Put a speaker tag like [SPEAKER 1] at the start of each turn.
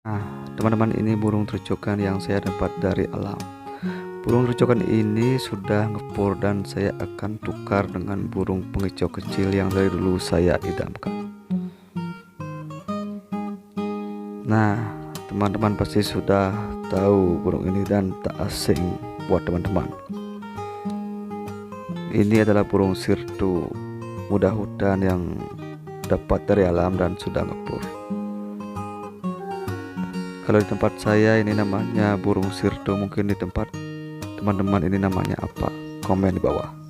[SPEAKER 1] Nah, teman-teman, ini burung tercokan yang saya dapat dari alam. Burung tercokan ini sudah ngepur dan saya akan tukar dengan burung pengicau kecil yang dari dulu saya idamkan. Nah, teman-teman pasti sudah tahu burung ini dan tak asing buat teman-teman. Ini adalah burung sirtu muda hutan yang dapat dari alam dan sudah ngepur. Kalau di tempat saya ini namanya burung sirtu, mungkin di tempat teman-teman ini namanya apa? Komen di bawah.